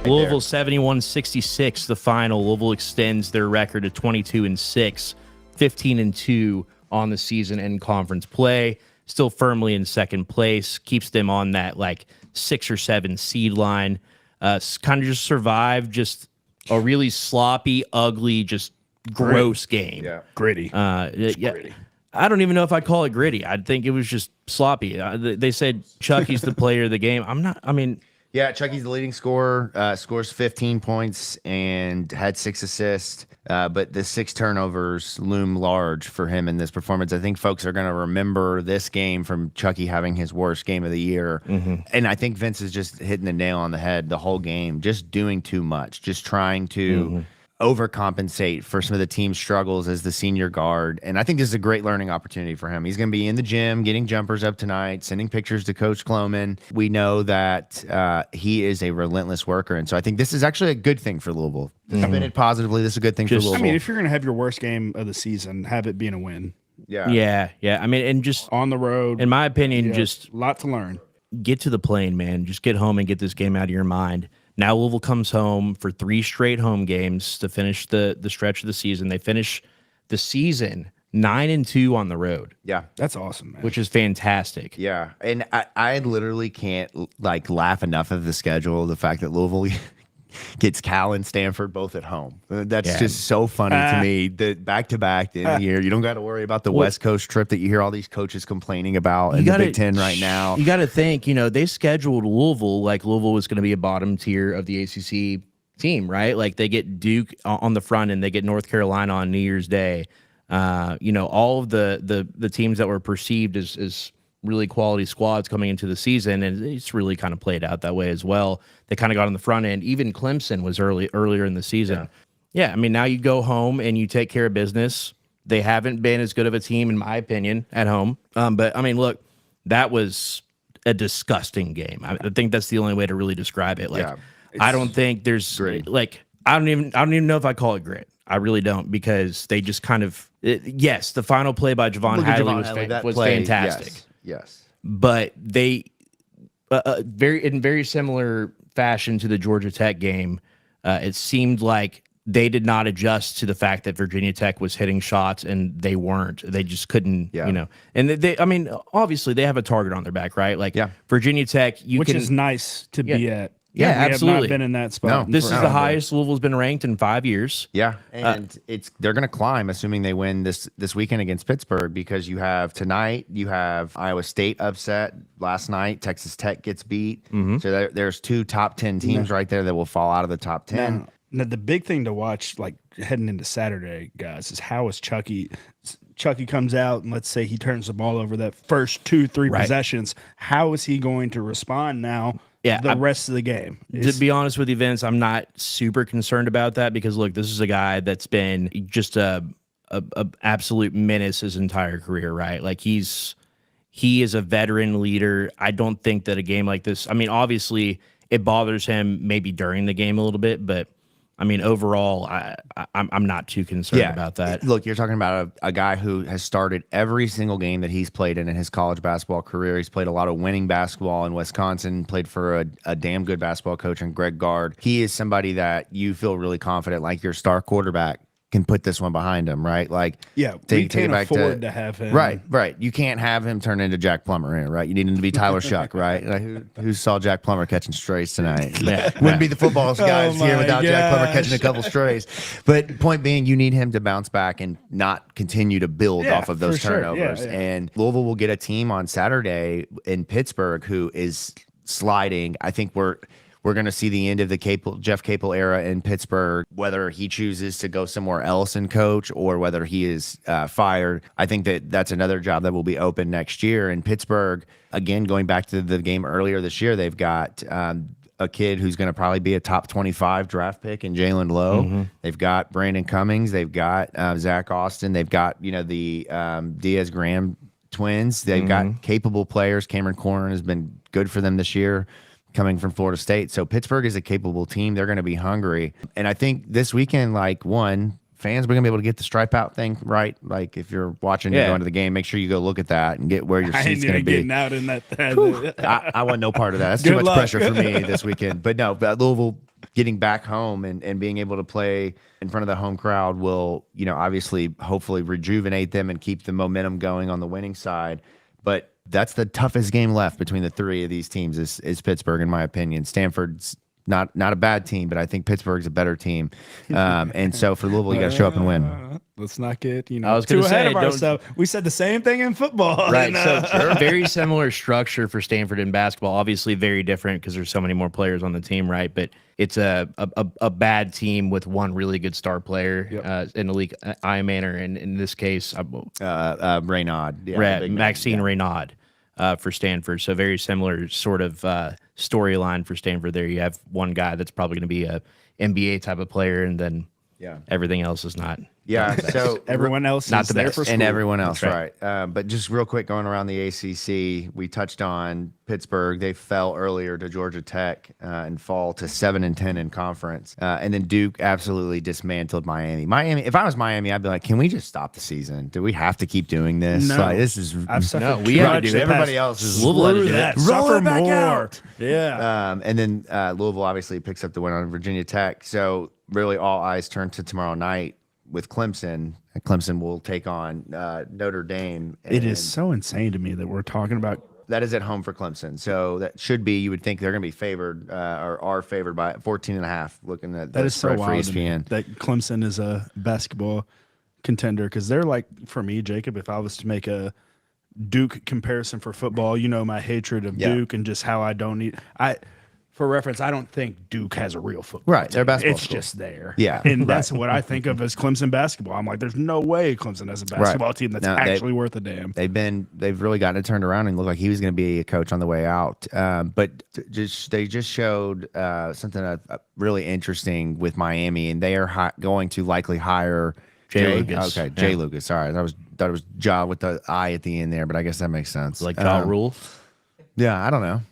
Louisville 71-66, the final. Louisville extends their record to 22-6, 15-2 on the season in conference play. Still firmly in second place, keeps them on that like 6 or 7 seed line. Kind of just survived just a really sloppy, ugly, just gross game. Yeah, Gritty. Gritty. I don't even know if I'd call it gritty. I think it was just sloppy. They said Chucky's the player of the game. Yeah, Chucky's the leading scorer, scores 15 points and had 6 assists. But the 6 turnovers loom large for him in this performance. I think folks are going to remember this game from Chucky having his worst game of the year. And I think Vince is just hitting the nail on the head the whole game, just doing too much, just trying to overcompensate for some of the team's struggles as the senior guard. And I think this is a great learning opportunity for him. He's going to be in the gym, getting jumpers up tonight, sending pictures to Coach Kloman. We know that he is a relentless worker. And so I think this is actually a good thing for Louisville. Spin it positively. This is a good thing for Louisville. I mean, if you're going to have your worst game of the season, have it being a win. Yeah. I mean, and just on the road. In my opinion, just a lot to learn. Get to the plane, man. Just get home and get this game out of your mind. Now Louisville comes home for 3 straight home games to finish the stretch of the season. They finish the season 9-2 on the road. Yeah. That's awesome, man. Which is fantastic. Yeah. And I literally can't like laugh enough of the schedule, the fact that Louisville gets Cal and Stanford both at home. That's just so funny to me. That back-to-back in the year, you don't got to worry about the West Coast trip that you hear all these coaches complaining about in the Big Ten right now. You got to think, they scheduled Louisville like Louisville was going to be a bottom tier of the ACC team, right? Like they get Duke on the front end, they get North Carolina on New Year's Day. All of the teams that were perceived as really quality squads coming into the season, and it's really kind of played out that way as well. They kind of got on the front end. Even Clemson was earlier in the season. Yeah, I mean, now you go home and you take care of business. They haven't been as good of a team, in my opinion, at home. But I mean, look, that was a disgusting game. I think that's the only way to really describe it. Like, I don't think there's like I don't even know if I call it grit. I really don't, because they just kind of yes, the final play by Javon Hadley was fantastic. Yes. But they, in very similar fashion to the Georgia Tech game, it seemed like they did not adjust to the fact that Virginia Tech was hitting shots and they weren't. They just couldn't, And they, I mean, obviously they have a target on their back, right? Like Virginia Tech, which is nice to be at. Yeah, we absolutely. have not been in that spot. No, this is the highest Louisville's been ranked in 5 years. Yeah, and they're going to climb, assuming they win this weekend against Pittsburgh, because you have tonight, you have Iowa State upset last night, Texas Tech gets beat. So there's 2 top 10 teams right there that will fall out of the top 10. Now, the big thing to watch, like heading into Saturday, guys, is how is Chucky. Chucky comes out and let's say he turns the ball over that first 2-3 possessions. How is he going to respond now? The rest of the game. To be honest with you, Vince, I'm not super concerned about that, because look, this is a guy that's been just a absolute menace his entire career, right? Like he is a veteran leader. I don't think that a game like this, I mean, obviously it bothers him maybe during the game a little bit, but I mean, overall, I'm not too concerned about that. Look, you're talking about a guy who has started every single game that he's played in his college basketball career. He's played a lot of winning basketball in Wisconsin, played for a damn good basketball coach in Greg Gard. He is somebody that you feel really confident, like your star quarterback can put this one behind him, right? Like, we can't afford to have him. Right. You can't have him turn into Jack Plummer here, right? You need him to be Tyler Shuck, right? Like, who saw Jack Plummer catching strays tonight? Wouldn't be the football guys here without Jack Plummer catching a couple strays. But point being, you need him to bounce back and not continue to build off of those turnovers. And Louisville will get a team on Saturday in Pittsburgh who is sliding. I think we're going to see the end of the Jeff Capel era in Pittsburgh, whether he chooses to go somewhere else and coach or whether he is fired. I think that's another job that will be open next year. In Pittsburgh, again, going back to the game earlier this year, they've got a kid who's going to probably be a top 25 draft pick in Jalen Lowe. They've got Brandon Cummings. They've got Zach Austin. They've got, the Diaz-Graham twins. They've got capable players. Cameron Corrin has been good for them this year, coming from Florida State. So Pittsburgh is a capable team. They're going to be hungry. And I think this weekend, fans are going to be able to get the stripe out thing right. Like if you're watching, you're going to the game, make sure you go look at that and get where your seat's going to be. Getting out in that. I want no part of that. That's too much pressure for me this weekend. But no, Louisville, getting back home and being able to play in front of the home crowd will, obviously, hopefully rejuvenate them and keep the momentum going on the winning side. But that's the toughest game left between the three of these teams is Pittsburgh, in my opinion. Stanford's not a bad team, but I think Pittsburgh's a better team. And so for Louisville, you got to show up and win. Let's not get I was too gonna ahead say, of ourselves. We said the same thing in football. Right. So very similar structure for Stanford in basketball. Obviously very different because there's so many more players on the team, right? But it's a bad team with one really good star player in the league, Manor, and in this case, Raynaud. Maxine Raynaud for Stanford. So very similar sort of storyline for Stanford there. You have one guy that's probably going to be a NBA type of player, and then everything else is not. Yeah, so everyone else not is the there best. for school. And everyone else, That's right. But just real quick, going around the ACC, we touched on Pittsburgh. They fell earlier to Georgia Tech and fall to 7-10 in conference. And then Duke absolutely dismantled Miami. If I was Miami, I'd be like, can we just stop the season? Do we have to keep doing this? No. Like, this is we have to do it. Everybody else is Louisville had to do it. Roll Suffer it back more. out. Yeah. And then Louisville obviously picks up the win on Virginia Tech. So really all eyes turn to tomorrow night with Clemson. Clemson will take on Notre Dame. It is so insane to me that we're talking about. That is at home for Clemson. So that should be, you would think they're going to be favored or are favored by 14.5, looking at That the is so spread for wild to me ESPN. that Clemson is a basketball contender, because they're like, for me, Jacob, if I was to make a Duke comparison for football, my hatred of Duke and just how I don't need. For reference, I don't think Duke has a real football Right, they're team. basketball It's school. just there. Yeah, And that's what I think of as Clemson basketball. I'm like, there's no way Clemson has a basketball team that's No, actually worth a damn. They've really gotten it turned around and looked like he was going to be a coach on the way out. But they just showed something really interesting with Miami, and they are going to likely hire Jay Lucas. Okay, Jay Lucas. Sorry, thought it was Ja with the I at the end there, but I guess that makes sense. Like Ja Rule. Yeah, I don't know.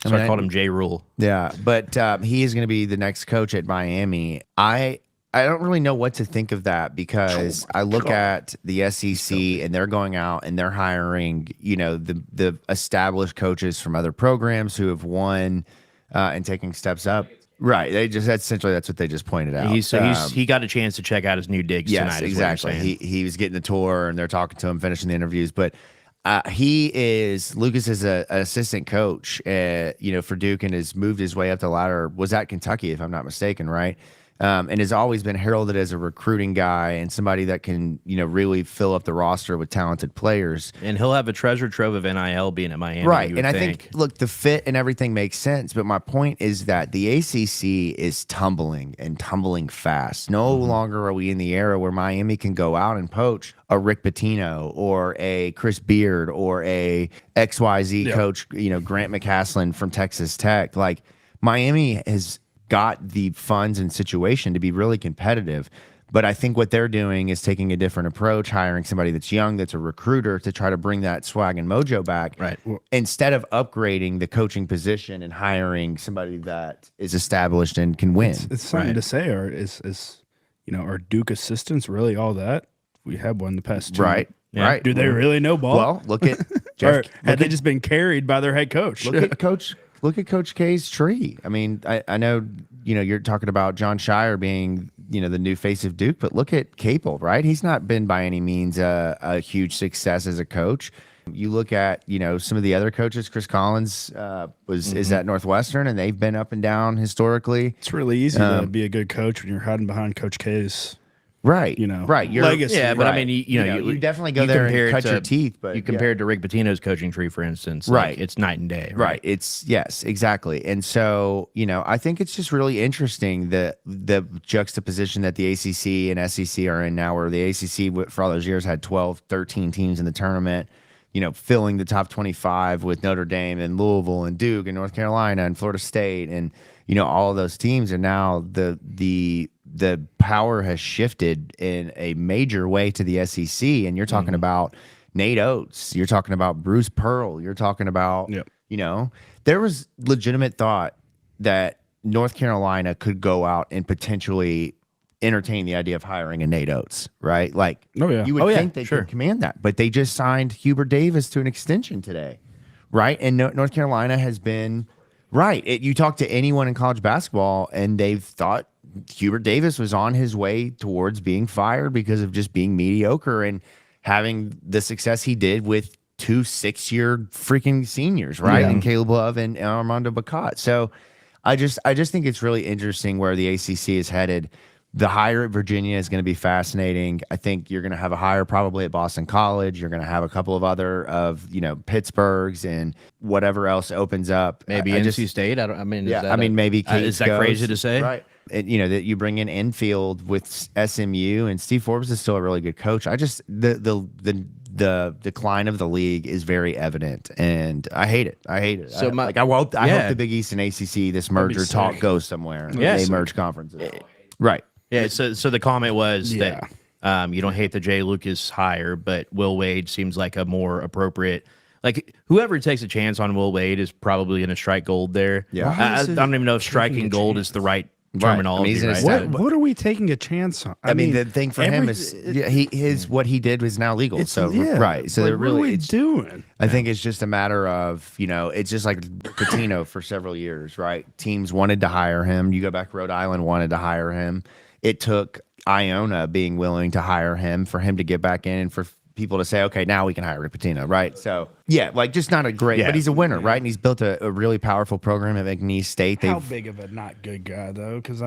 So I called him J Rule. Yeah, but he is going to be the next coach at Miami. I don't really know what to think of that, because I look at the SEC and they're going out and they're hiring, the established coaches from other programs who have won and taking steps up. Right. That's what they just pointed out. He got a chance to check out his new digs tonight. Yes, exactly. He was getting the tour and they're talking to him, finishing the interviews, but Lucas is an assistant coach, for Duke, and has moved his way up the ladder. Was at Kentucky, if I'm not mistaken, right? And has always been heralded as a recruiting guy and somebody that can, really fill up the roster with talented players. And he'll have a treasure trove of NIL being at Miami. Right. And I think, look, the fit and everything makes sense. But my point is that the ACC is tumbling fast. No longer are we in the era where Miami can go out and poach a Rick Pitino or a Chris Beard or a XYZ coach, Grant McCaslin from Texas Tech. Like, Miami has got the funds and situation to be really competitive. But I think what they're doing is taking a different approach, hiring somebody that's young, that's a recruiter, to try to bring that swag and mojo back. Right. Instead of upgrading the coaching position and hiring somebody that is established and can win. It's something to say. Or are Duke assistants really all that? We had one the past 2 Right. Yeah. Right. Do they really know ball? Well, look at or had they just been carried by their head coach? Look at Coach K's tree. I mean, I know, you're talking about John Shire being, the new face of Duke, but look at Capel, right? He's not been by any means a huge success as a coach. You look at, some of the other coaches. Chris Collins is at Northwestern, and they've been up and down historically. It's really easy to be a good coach when you're hiding behind Coach K's. Right. Right. Legacy. Yeah, but right. I mean, you definitely go there and cut your teeth. But you compared to Rick Pitino's coaching tree, for instance, right? It's night and day. Right. Yes, exactly. And so, I think it's just really interesting the juxtaposition that the ACC and SEC are in now, where the ACC for all those years had 12, 13 teams in the tournament, filling the top 25 with Notre Dame and Louisville and Duke and North Carolina and Florida State and all of those teams. And now the power has shifted in a major way to the SEC. And you're talking about Nate Oates. You're talking about Bruce Pearl. You're talking about, there was legitimate thought that North Carolina could go out and potentially entertain the idea of hiring a Nate Oates, right? Like, you would think they could command that. But they just signed Hubert Davis to an extension today, right? And North Carolina has been Right. You talk to anyone in college basketball, and they've thought Hubert Davis was on his way towards being fired because of just being mediocre and having the success he did with 2 6-year freaking seniors, right? Yeah. And Caleb Love and Armando Bacot. So I just think it's really interesting where the ACC is headed. The hire at Virginia is going to be fascinating. I think you're going to have a hire probably at Boston College. You're going to have a couple of other of, Pittsburgh's and whatever else opens up. Maybe NC State. Maybe Cade is that goes, crazy to say? Right. And, that you bring in Enfield with SMU, and Steve Forbes is still a really good coach. I just the decline of the league is very evident, and I hate it. So I hope the Big East and ACC, this merger talk goes somewhere. Yes. They merge conferences. Right. Yeah. So the comment was that you don't hate the Jay Lucas hire, but Will Wade seems like a more appropriate. Like whoever takes a chance on Will Wade is probably going to strike gold there. Yeah. I don't even know if striking gold is the right terminology. Right. What are we taking a chance on? I mean, the thing for him is what he did was now legal. So right. So they're really what are we doing? I think it's just a matter of, it's just like Patino for several years, right? Teams wanted to hire him. You go back, Rhode Island wanted to hire him. It took Iona being willing to hire him for him to get back in and for people to say, okay, now we can hire Patino, right? So, just not a great, but he's a winner, right? And he's built a really powerful program at McNeese State. How big of a not good guy, though? Because,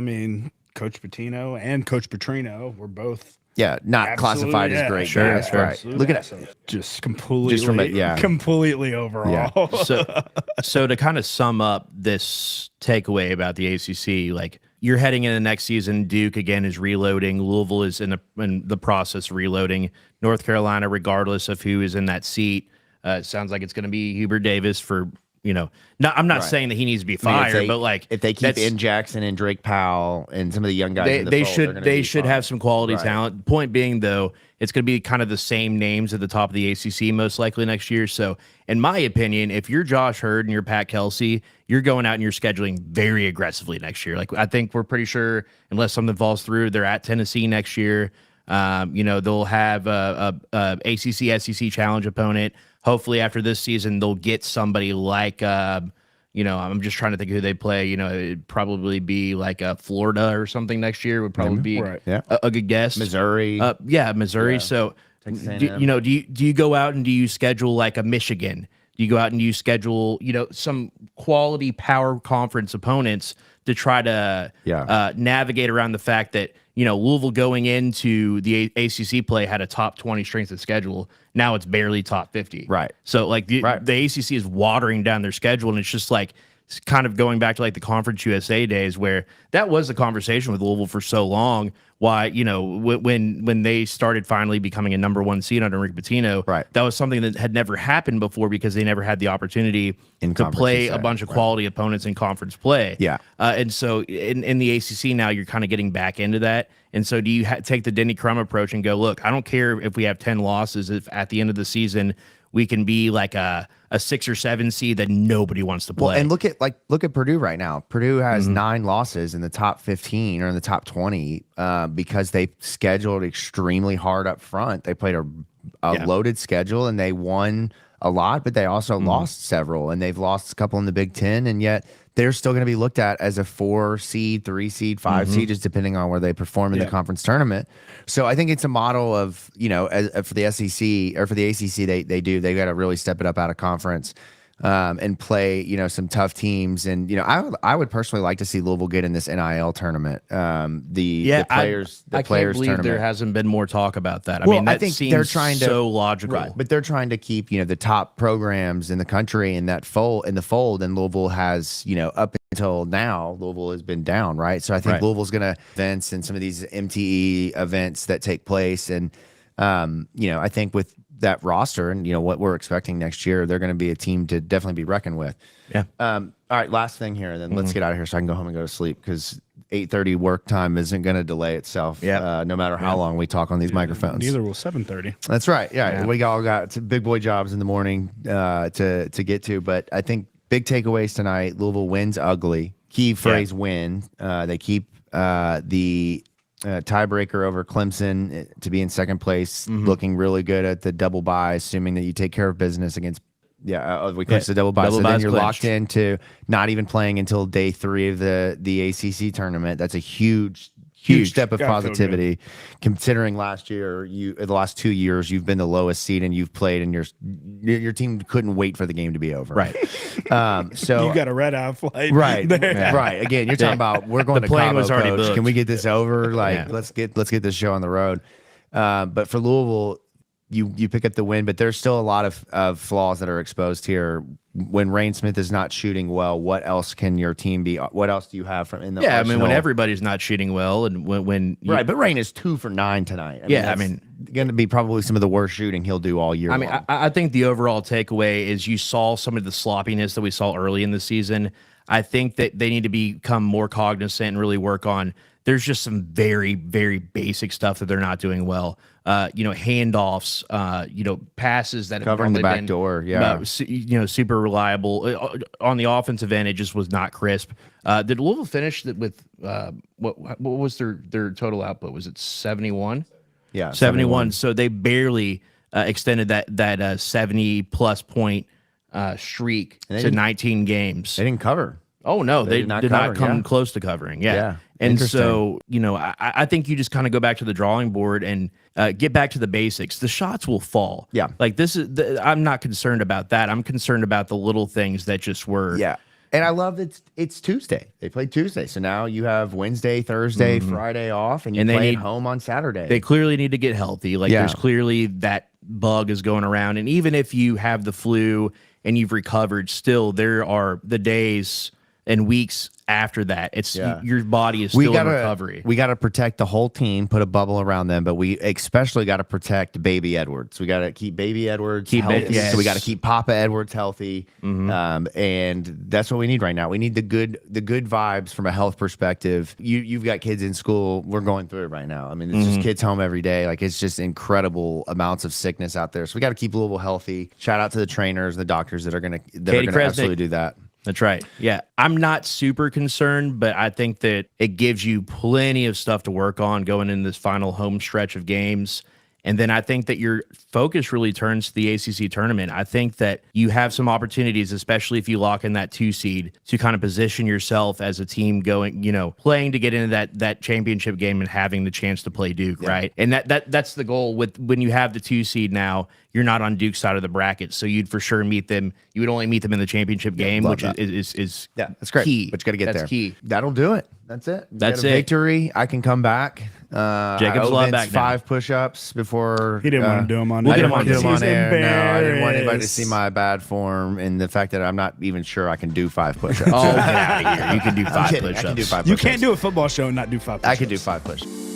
Coach Patino and Coach Petrino were both not classified as great guys, right? Look at that. Just completely overall. Yeah. So to kind of sum up this takeaway about the ACC, like you're heading into the next season. Duke again is reloading. Louisville is in the process of reloading. North Carolina, regardless of who is in that seat, it sounds like it's going to be Hubert Davis for. I'm not saying that he needs to be fired, but like if they keep in Jackson and Drake Powell and some of the young guys, they should have some quality talent. Point being, though, it's going to be kind of the same names at the top of the ACC most likely next year. So, in my opinion, if you're Josh Hurd and you're Pat Kelsey, you're going out and you're scheduling very aggressively next year. Like I think we're pretty sure, unless something falls through, they're at Tennessee next year. They'll have a ACC SEC challenge opponent. Hopefully, after this season, they'll get somebody like, I'm just trying to think who they play. It'd probably be like Florida or something next year. Would probably be a good guess. Missouri, Missouri. Yeah. So, do you go out and do you schedule like a Michigan? Do you go out and you schedule some quality power conference opponents to try to navigate around the fact that Louisville going into the ACC play had a top 20 strength of schedule. Now it's barely top 50. Right. So like the ACC is watering down their schedule, and it's just like it's kind of going back to like the Conference USA days where that was the conversation with Louisville for so long. Why, when they started finally becoming a number 1 seed under Rick Pitino, that was something that had never happened before because they never had the opportunity to play a bunch of quality opponents in conference play. Yeah. And so in the ACC now, you're kind of getting back into that. And so do you take the Denny Crum approach and go, look, I don't care if we have 10 losses, if at the end of the season we can be like a 6 or 7 seed that nobody wants to play. Well, and look at Purdue right now. Purdue has 9 losses in the top 15 or in the top 20 because they scheduled extremely hard up front. They played a loaded schedule and they won a lot, but they also lost several, and they've lost a couple in the Big Ten, and yet they're still going to be looked at as a 4 seed, 3 seed, 5 seed, just depending on where they perform in the conference tournament. So I think it's a model of, for the SEC or for the ACC, they got to really step it up out of conference and play, some tough teams. And, I would personally like to see Louisville get in this NIL tournament. The players believe tournament. There hasn't been more talk about that. I think they're trying to, so logical. Right, but they're trying to keep, the top programs in the country in the fold, and Louisville has, up until now, Louisville has been down, right? So I think Louisville's going to events and some of these MTE events that take place. And, I think with that roster and, what we're expecting next year, they're going to be a team to definitely be reckoned with. Yeah. All right, last thing here, and then let's get out of here so I can go home and go to sleep because 8:30 work time isn't going to delay itself. No matter how long we talk on these microphones. Neither will 7:30. That's right. Yeah. We all got some big boy jobs in the morning to get to, but I think big takeaways tonight. Louisville wins ugly. Key phrase win. They keep the tiebreaker over Clemson to be in second place, looking really good at the double bye, assuming that you take care of business against Yeah, we clinched the double bye. So then you're locked into not even playing until day 3 of the ACC tournament. That's a huge step of positivity, considering the last 2 years you've been the lowest seed and you've played, and your team couldn't wait for the game to be over. Right. So you got a red-eye flight. Right. Right. Again, you're talking about we're going to Cabo, was already coach. booked. Can we get this over? Like, let's get this show on the road. But for Louisville, you pick up the win, but there's still a lot of flaws that are exposed here. When Rain Smith is not shooting well, what else can your team be? What else do you have from in the arsenal? I mean, when everybody's not shooting well, and when right, but Rain is 2 for 9 tonight. I mean, going to be probably some of the worst shooting he'll do all year. I mean, I think the overall takeaway is you saw some of the sloppiness that we saw early in the season. I think that they need to become more cognizant and really work on. There's just some very, very basic stuff that they're not doing well. Handoffs, passes that covering the have back door. Super reliable. On the offensive end, it just was not crisp. Did Louisville finish with what was their total output? Was it 71? Yeah, 71. So they barely extended that 70+ point streak to 19 games. They didn't cover. Oh no, they did not come close to covering. Yeah. And so, I think you just kind of go back to the drawing board and get back to the basics. The shots will fall. Yeah. Like I'm not concerned about that. I'm concerned about the little things that just were. Yeah. And I love that it's Tuesday. They played Tuesday. So now you have Wednesday, Thursday, Friday off, and you play at home on Saturday. They clearly need to get healthy. Like there's clearly that bug is going around. And even if you have the flu and you've recovered, still there are the days and weeks after that. It's your body is still in recovery. We got to protect the whole team, put a bubble around them, but we especially got to protect Baby Edwards. We got to keep Baby Edwards healthy. So we got to keep Papa Edwards healthy. And that's what we need right now. We need the good vibes from a health perspective. You've got kids in school. We're going through it right now. I mean, it's just kids home every day. Like, it's just incredible amounts of sickness out there. So we got to keep Louisville healthy. Shout out to the trainers, the doctors that are going to absolutely do that. That's right. Yeah. I'm not super concerned, but I think that it gives you plenty of stuff to work on going in this final home stretch of games. And then I think that your focus really turns to the ACC tournament. I think that you have some opportunities, especially if you lock in that 2 seed, to kind of position yourself as a team going, playing to get into that championship game and having the chance to play Duke, right? And that's the goal with when you have the 2 seed now. You're not on Duke's side of the bracket, so you'd for sure meet them. You would only meet them in the championship game, which is that's great. Key. But you got to get there. That's key. That'll do it. That's it. That's it. Victory. I can come back. Jacob's allowed back now. 5 push-ups before. He didn't want to do them on air. I didn't want to do them on air. No, I didn't want anybody to embarrassed. see my bad form and the fact that I'm not even sure I can do 5 push-ups. Oh, get out of here. You can do 5 I can do push-ups. 5 You push-ups. can't do a football show and not do 5 push-ups. I can do 5 push-ups.